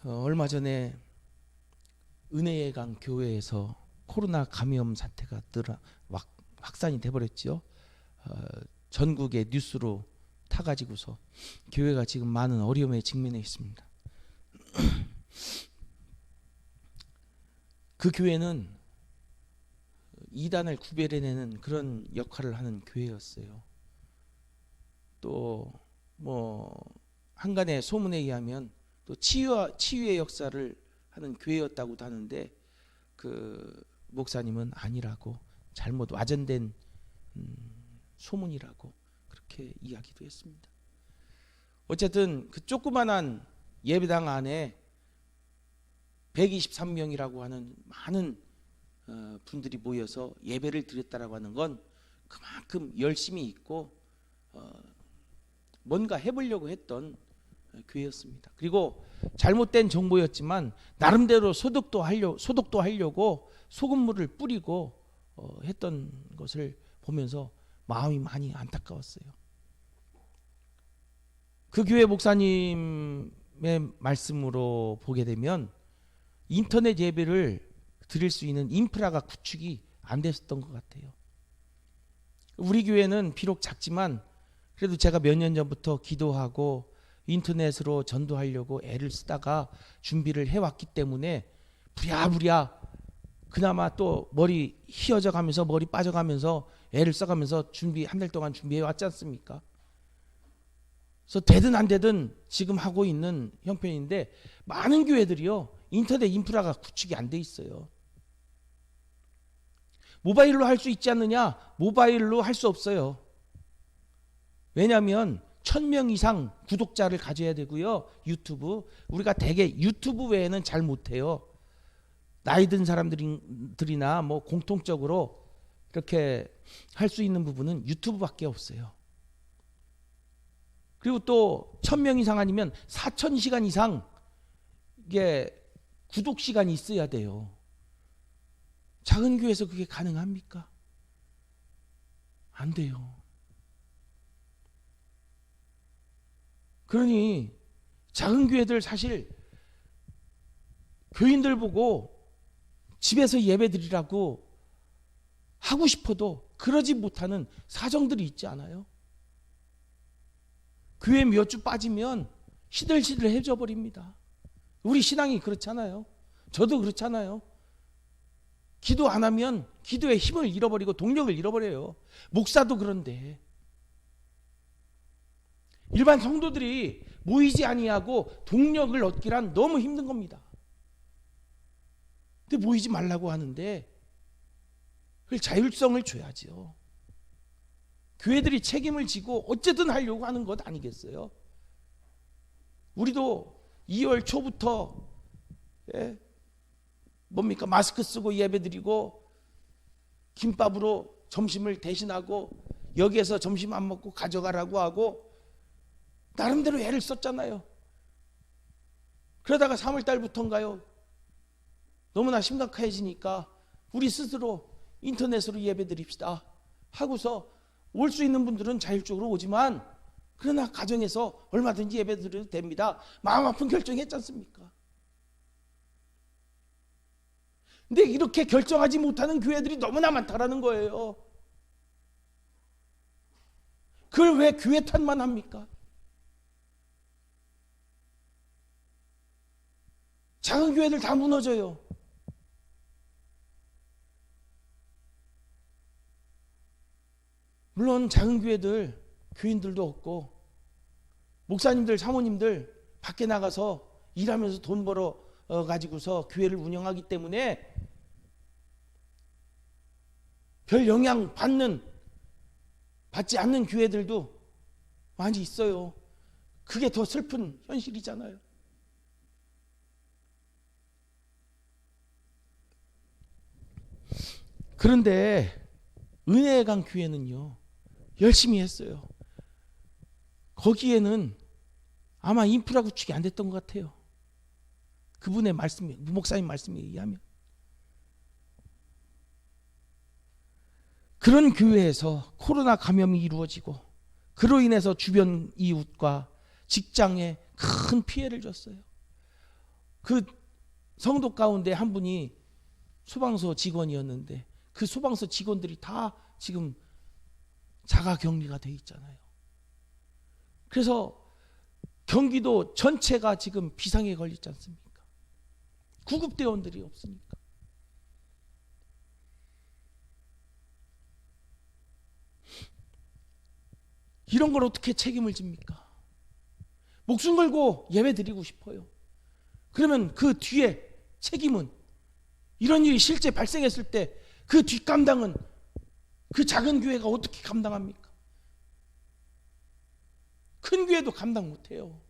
얼마 전에 은혜의 강 교회에서 코로나 감염 사태가 확산이 돼버렸죠. 전국의 뉴스로 타가지고서 교회가 지금 많은 어려움에 직면해 있습니다. 그 교회는 이단을 구별해내는 그런 역할을 하는 교회였어요. 또 한간의 소문에 의하면 또 치유의 역사를 하는 교회였다고도 하는데 그 목사님은 아니라고, 잘못 와전된 소문이라고 그렇게 이야기도 했습니다. 어쨌든 그 조그만한 예배당 안에 123명이라고 하는 많은 분들이 모여서 예배를 드렸다라고 하는 건 그만큼 열심히 있고 뭔가 해보려고 했던 교회였습니다. 그리고 잘못된 정보였지만 나름대로 소독도 하려고 소금물을 뿌리고 했던 것을 보면서 마음이 많이 안타까웠어요. 그 교회 목사님의 말씀으로 보게 되면 인터넷 예배를 드릴 수 있는 인프라가 구축이 안 됐었던 것 같아요. 우리 교회는 비록 작지만 그래도 제가 몇 년 전부터 기도하고 인터넷으로 전도하려고 애를 쓰다가 준비를 해왔기 때문에 부랴부랴 그나마 또 머리 휘어져 가면서 머리 빠져가면서 애를 써가면서 한 달 동안 준비해 왔지 않습니까? 그래서 되든 안 되든 지금 하고 있는 형편인데 많은 교회들이요 인터넷 인프라가 구축이 안 돼 있어요. 모바일로 할 수 있지 않느냐? 모바일로 할 수 없어요. 왜냐하면 1000명 이상 구독자를 가져야 되고요. 유튜브, 우리가 대개 유튜브 외에는 잘 못해요. 나이 든 사람들이나 공통적으로 이렇게 할 수 있는 부분은 유튜브밖에 없어요. 그리고 또 1000명 이상 아니면 4000시간 이상 이게 구독 시간이 있어야 돼요. 작은 교회에서 그게 가능합니까? 안 돼요. 그러니 작은 교회들 사실 교인들 보고 집에서 예배 드리라고 하고 싶어도 그러지 못하는 사정들이 있지 않아요? 교회 몇 주 빠지면 시들시들해져 버립니다. 우리 신앙이 그렇잖아요. 저도 그렇잖아요. 기도 안 하면 기도의 힘을 잃어버리고 동력을 잃어버려요. 목사도 그런데 일반 성도들이 모이지 아니하고 동력을 얻기란 너무 힘든 겁니다. 근데 모이지 말라고 하는데 그걸 자율성을 줘야죠. 교회들이 책임을 지고 어쨌든 하려고 하는 것 아니겠어요? 우리도 2월 초부터 마스크 쓰고 예배드리고 김밥으로 점심을 대신하고 여기에서 점심 안 먹고 가져가라고 하고 나름대로 애를 썼잖아요. 그러다가 3월 달부터인가요? 너무나 심각해지니까 우리 스스로 인터넷으로 예배드립시다 하고서 올 수 있는 분들은 자율적으로 오지만 그러나 가정에서 얼마든지 예배드려도 됩니다. 마음 아픈 결정했지 않습니까? 근데 이렇게 결정하지 못하는 교회들이 너무나 많다라는 거예요. 그걸 왜 교회 탓만 합니까? 작은 교회들 다 무너져요. 물론 작은 교회들 교인들도 없고 목사님들 사모님들 밖에 나가서 일하면서 돈 벌어 가지고서 교회를 운영하기 때문에 별 영향 받지 않는 교회들도 많이 있어요. 그게 더 슬픈 현실이잖아요. 그런데 은혜의 강 교회는요 열심히 했어요. 거기에는 아마 인프라 구축이 안 됐던 것 같아요. 그분의 말씀이, 목사님 말씀에 의하면. 그런 교회에서 코로나 감염이 이루어지고 그로 인해서 주변 이웃과 직장에 큰 피해를 줬어요. 그 성도 가운데 한 분이 소방서 직원이었는데 그 소방서 직원들이 다 지금 자가 격리가 돼 있잖아요. 그래서 경기도 전체가 지금 비상에 걸리지 않습니까? 구급대원들이 없으니까. 이런 걸 어떻게 책임을 집니까? 목숨 걸고 예배 드리고 싶어요. 그러면 그 뒤에 책임은, 이런 일이 실제 발생했을 때 그 뒷감당은 그 작은 교회가 어떻게 감당합니까? 큰 교회도 감당 못해요.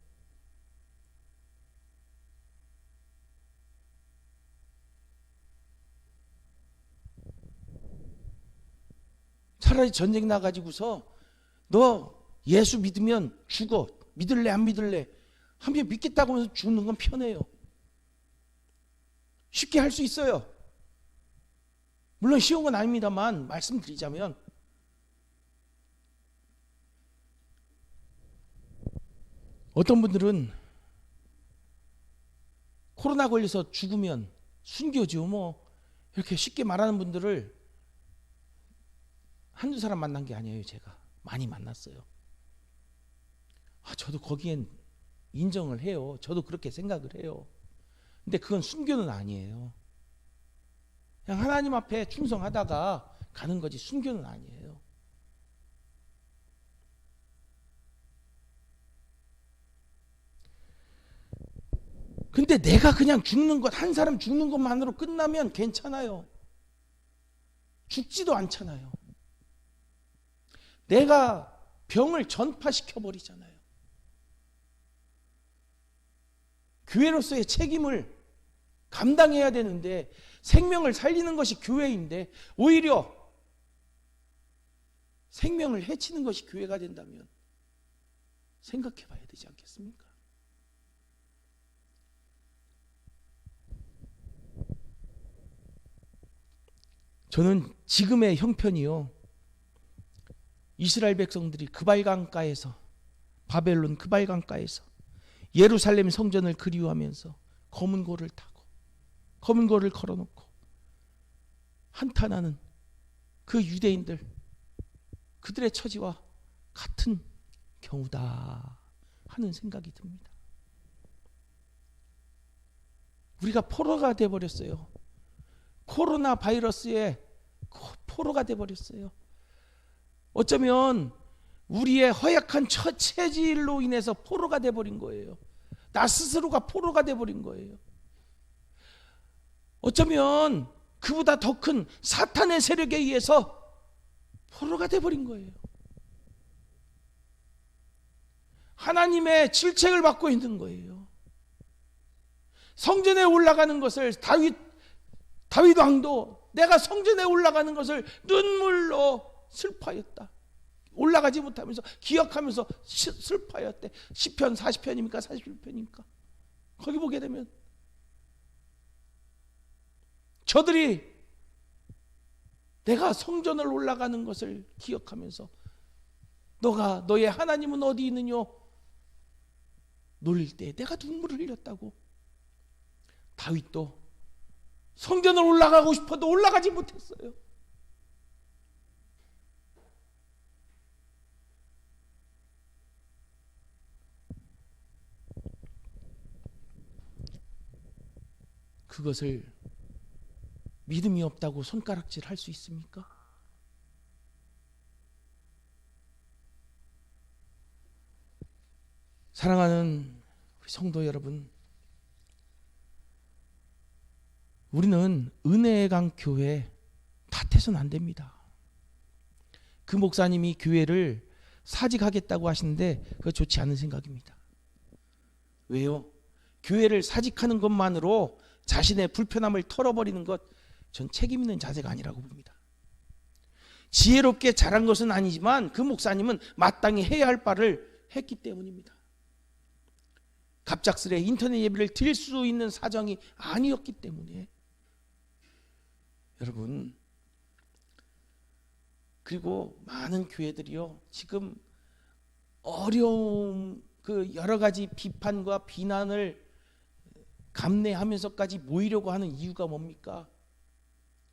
차라리 전쟁 나가지고서 너 예수 믿으면 죽어, 믿을래 안 믿을래 하면 믿겠다고 하면서 죽는 건 편해요. 쉽게 할 수 있어요. 물론 쉬운 건 아닙니다만 말씀드리자면, 어떤 분들은 코로나 걸려서 죽으면 순교죠 뭐 이렇게 쉽게 말하는 분들을 한두 사람 만난 게 아니에요. 제가 많이 만났어요. 저도 거기엔 인정을 해요. 저도 그렇게 생각을 해요. 근데 그건 순교는 아니에요. 그냥 하나님 앞에 충성하다가 가는 거지 순교는 아니에요. 근데 내가 그냥 죽는 것, 한 사람 죽는 것만으로 끝나면 괜찮아요. 죽지도 않잖아요. 내가 병을 전파시켜 버리잖아요. 교회로서의 책임을 감당해야 되는데, 생명을 살리는 것이 교회인데 오히려 생명을 해치는 것이 교회가 된다면 생각해 봐야 되지 않겠습니까? 저는 지금의 형편이요, 이스라엘 백성들이 그발강가에서, 바벨론 그발강가에서 예루살렘 성전을 그리워하면서 검은 고를 타고 검은 고를 걸어놓고 한탄하는 그 유대인들, 그들의 처지와 같은 경우다 하는 생각이 듭니다. 우리가 포로가 돼버렸어요. 코로나 바이러스에 포로가 돼버렸어요. 어쩌면 우리의 허약한 체질로 인해서 포로가 돼버린 거예요. 나 스스로가 포로가 돼버린 거예요. 어쩌면 그보다 더 큰 사탄의 세력에 의해서 포로가 돼버린 거예요. 하나님의 질책을 받고 있는 거예요. 성전에 올라가는 것을 다윗 왕도 내가 성전에 올라가는 것을 눈물로 슬퍼하였다. 올라가지 못하면서 기억하면서 슬퍼하였대. 시편 40편입니까 41편입니까? 거기 보게 되면 저들이 내가 성전을 올라가는 것을 기억하면서 너의 하나님은 어디 있느냐 놀릴 때 내가 눈물을 흘렸다고. 다윗도 성전을 올라가고 싶어도 올라가지 못했어요. 그것을 믿음이 없다고 손가락질 할 수 있습니까? 사랑하는 우리 성도 여러분, 우리는 은혜의 강 교회 탓해서는 안 됩니다. 그 목사님이 교회를 사직하겠다고 하시는데 그거 좋지 않은 생각입니다. 왜요? 교회를 사직하는 것만으로 자신의 불편함을 털어버리는 것, 전 책임 있는 자세가 아니라고 봅니다. 지혜롭게 잘한 것은 아니지만 그 목사님은 마땅히 해야 할 바를 했기 때문입니다. 갑작스레 인터넷 예배를 드릴 수 있는 사정이 아니었기 때문에. 여러분, 그리고 많은 교회들이요 지금 어려움, 그 여러 가지 비판과 비난을 감내하면서까지 모이려고 하는 이유가 뭡니까?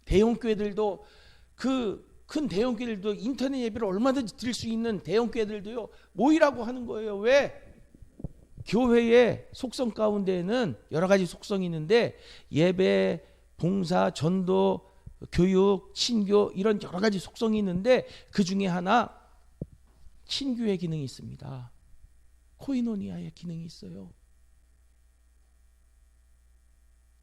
대형교회들도 큰 대형교회들도 인터넷 예배를 얼마든지 드릴 수 있는 대형교회들도요 모이라고 하는 거예요. 왜? 교회의 속성 가운데에는 여러 가지 속성이 있는데 예배, 봉사, 전도, 교육, 친교 이런 여러 가지 속성이 있는데 그 중에 하나 친교의 기능이 있습니다. 코이노니아의 기능이 있어요.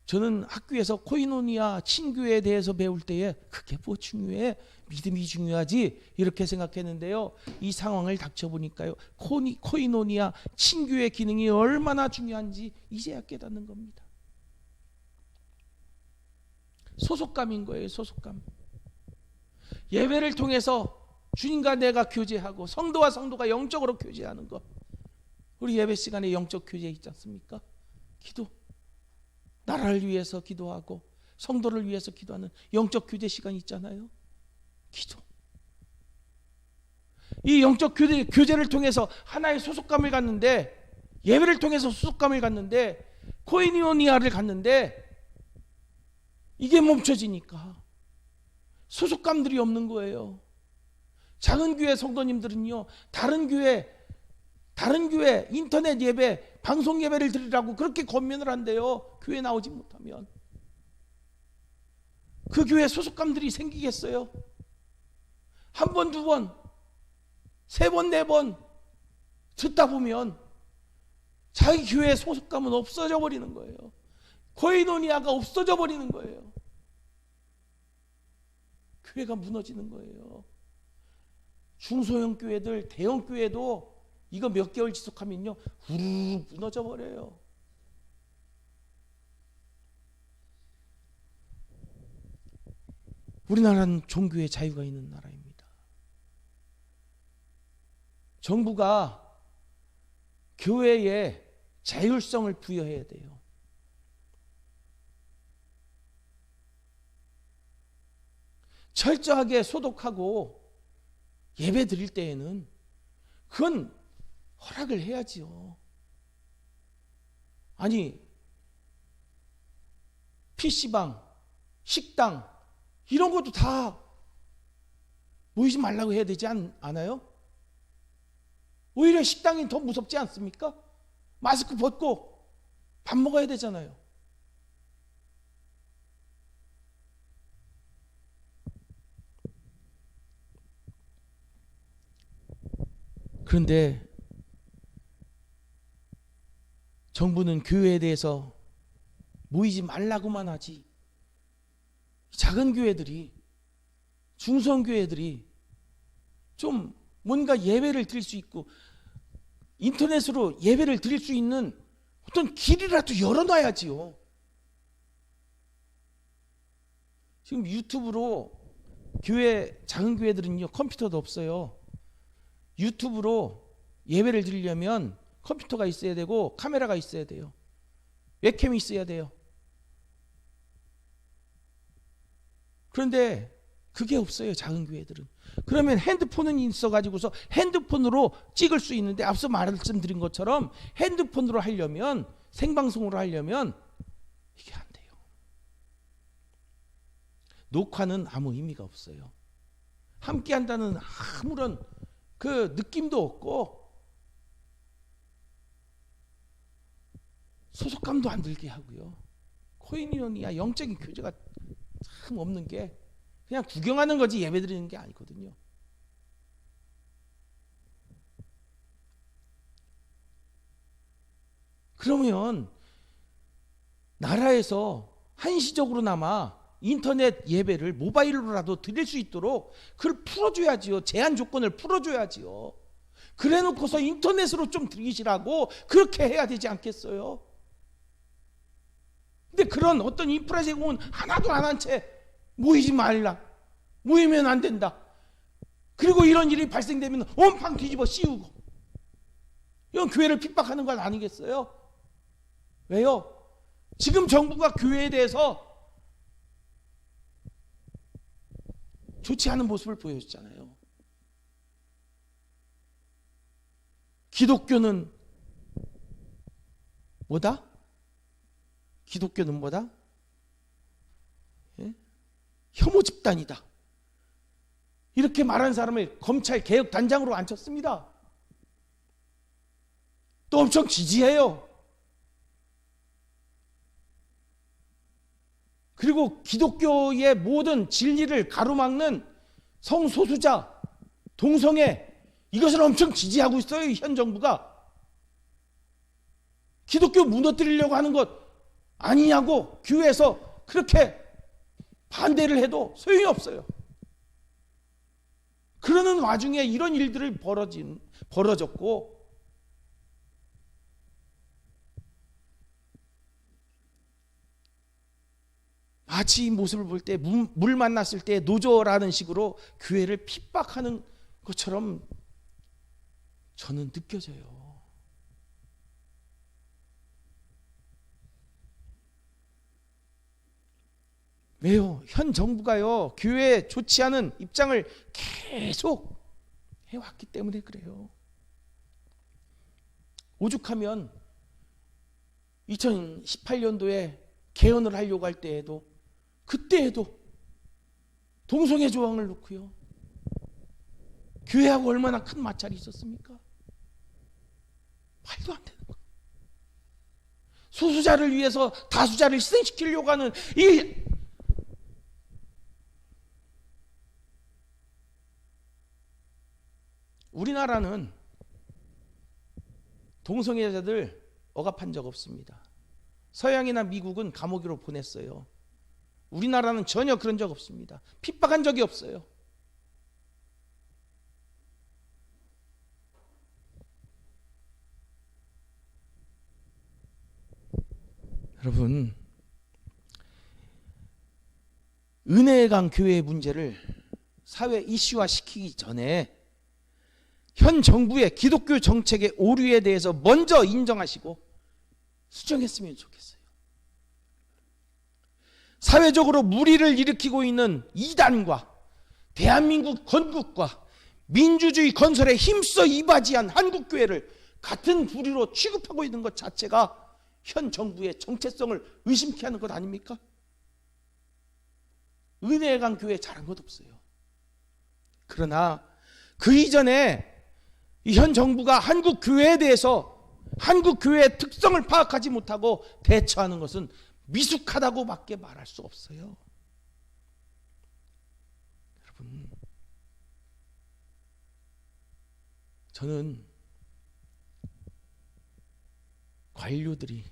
저는 학교에서 코이노니아 친교에 대해서 배울 때에 그게 뭐 중요해? 믿음이 중요하지? 이렇게 생각했는데요. 이 상황을 닥쳐보니까요. 코이노니아 친교의 기능이 얼마나 중요한지 이제야 깨닫는 겁니다. 소속감인 거예요. 소속감. 예배를 통해서 주님과 내가 교제하고 성도와 성도가 영적으로 교제하는 것. 우리 예배 시간에 영적 교제 있지 않습니까? 기도. 나라를 위해서 기도하고 성도를 위해서 기도하는 영적 교제 시간 있잖아요. 기도. 이 영적 교제를 통해서 하나의 소속감을 갖는데 예배를 통해서 소속감을 갖는데 코이노니아를 갖는데 이게 멈춰지니까 소속감들이 없는 거예요. 작은 교회 성도님들은요 다른 교회 인터넷 예배 방송 예배를 드리라고 그렇게 권면을 한대요. 교회 나오지 못하면 그 교회 소속감들이 생기겠어요? 한 번, 두 번, 세 번, 네 번 듣다 보면 자기 교회의 소속감은 없어져 버리는 거예요. 코이노니아가 없어져 버리는 거예요. 교회가 무너지는 거예요. 중소형 교회들, 대형 교회도 이거 몇 개월 지속하면요 우르르 무너져 버려요. 우리나라는 종교의 자유가 있는 나라입니다. 정부가 교회에 자율성을 부여해야 돼요. 철저하게 소독하고 예배 드릴 때에는 그건 허락을 해야지요. 아니 PC방, 식당 이런 것도 다 모이지 말라고 해야 되지 않아요? 오히려 식당이 더 무섭지 않습니까? 마스크 벗고 밥 먹어야 되잖아요. 그런데 정부는 교회에 대해서 모이지 말라고만 하지 작은 교회들이 중소형 교회들이 좀 뭔가 예배를 드릴 수 있고 인터넷으로 예배를 드릴 수 있는 어떤 길이라도 열어놔야지요. 지금 유튜브로 작은 교회들은요 컴퓨터도 없어요. 유튜브로 예배를 드리려면 컴퓨터가 있어야 되고 카메라가 있어야 돼요. 웹캠이 있어야 돼요. 그런데 그게 없어요. 작은 교회들은. 그러면 핸드폰은 있어가지고서 핸드폰으로 찍을 수 있는데 앞서 말씀드린 것처럼 핸드폰으로 하려면 생방송으로 하려면 이게 안 돼요. 녹화는 아무 의미가 없어요. 함께 한다는 아무런 그 느낌도 없고 소속감도 안 들게 하고요. 코이노니아 영적인 교제가 참 없는 게 그냥 구경하는 거지 예배 드리는 게 아니거든요. 그러면 나라에서 한시적으로나마 인터넷 예배를 모바일로라도 드릴 수 있도록 그걸 풀어줘야지요. 제한 조건을 풀어줘야지요. 그래 놓고서 인터넷으로 좀 드리시라고 그렇게 해야 되지 않겠어요? 근데 그런 어떤 인프라 제공은 하나도 안 한 채 모이지 말라. 모이면 안 된다. 그리고 이런 일이 발생되면 온팡 뒤집어 씌우고. 이건 교회를 핍박하는 건 아니겠어요? 왜요? 지금 정부가 교회에 대해서 좋지 않은 모습을 보여줬잖아요. 기독교는 뭐다? 기독교는 뭐다? 예? 혐오 집단이다. 이렇게 말한 사람을 검찰 개혁단장으로 앉혔습니다. 또 엄청 지지해요. 그리고 기독교의 모든 진리를 가로막는 성소수자, 동성애, 이것을 엄청 지지하고 있어요. 현 정부가. 기독교 무너뜨리려고 하는 것 아니냐고 교회에서 그렇게 반대를 해도 소용이 없어요. 그러는 와중에 이런 일들을 벌어졌고, 마치 이 모습을 볼 때 물 만났을 때 노조라는 식으로 교회를 핍박하는 것처럼 저는 느껴져요. 왜요? 현 정부가요, 교회에 좋지 않은 입장을 계속 해왔기 때문에 그래요. 오죽하면 2018년도에 개헌을 하려고 할 때에도, 그때에도 동성애 조항을 놓고요, 교회하고 얼마나 큰 마찰이 있었습니까? 말도 안 되는 거. 소수자를 위해서 다수자를 희생시키려고 하는 이 우리나라는 동성애자들 억압한 적 없습니다. 서양이나 미국은 감옥으로 보냈어요. 우리나라는 전혀 그런 적 없습니다. 핍박한 적이 없어요. 여러분, 은혜의 강 교회의 문제를 사회 이슈화 시키기 전에 현 정부의 기독교 정책의 오류에 대해서 먼저 인정하시고 수정했으면 좋겠어요. 사회적으로 무리를 일으키고 있는 이단과 대한민국 건국과 민주주의 건설에 힘써 이바지한 한국교회를 같은 부류로 취급하고 있는 것 자체가 현 정부의 정체성을 의심케 하는 것 아닙니까? 은혜의 강 교회 잘한 것 없어요. 그러나 그 이전에 현 정부가 한국 교회에 대해서 한국 교회의 특성을 파악하지 못하고 대처하는 것은 미숙하다고밖에 말할 수 없어요. 여러분, 저는 관료들이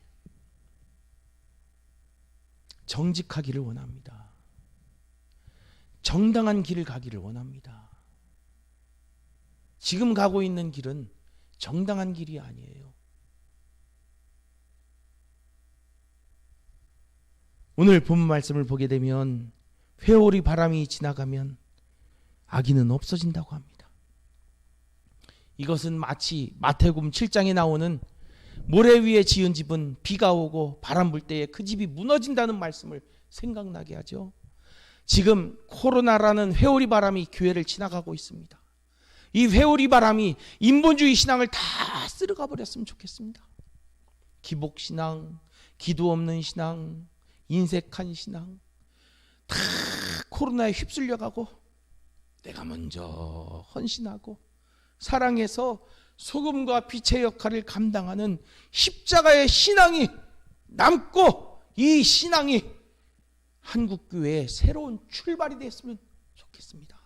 정직하기를 원합니다. 정당한 길을 가기를 원합니다. 지금 가고 있는 길은 정당한 길이 아니에요. 오늘 본 말씀을 보게 되면 회오리 바람이 지나가면 악인은 없어진다고 합니다. 이것은 마치 마태복음 7장에 나오는 모래 위에 지은 집은 비가 오고 바람 불 때에 그 집이 무너진다는 말씀을 생각나게 하죠. 지금 코로나라는 회오리 바람이 교회를 지나가고 있습니다. 이 회오리 바람이 인본주의 신앙을 다 쓸어가 버렸으면 좋겠습니다. 기복신앙, 기도 없는 신앙, 인색한 신앙, 다 코로나에 휩쓸려가고 내가 먼저 헌신하고 사랑해서 소금과 빛의 역할을 감당하는 십자가의 신앙이 남고, 이 신앙이 한국교회의 새로운 출발이 됐으면 좋겠습니다.